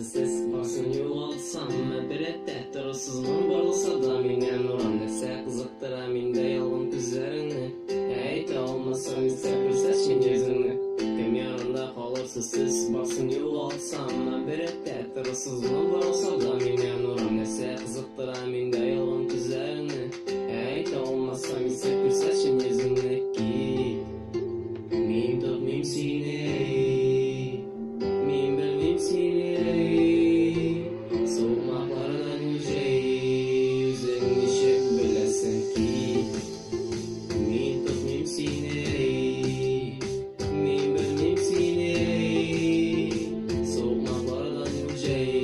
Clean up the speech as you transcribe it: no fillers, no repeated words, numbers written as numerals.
ses basın yol alsam bir ette tarafsızlığın barılsa da minen nuran dese kızıktıra minde yalın küzlerini Eğite olmasam ise bir seçin yüzünü Kim yanında kalırsa ses basın yol alsam bir ette tarafsızlığın barılsa da minen nuran dese kızıktıra minde yalın küzlerini Eğite olmasam ise bir seçin yüzünü ki Min tutmayım seni Min bilmeyim seni Soğuklardan yüzün düşüp bilesin ki Min tutmayım seni Min bilmeyim seni Soğuklardan yüzün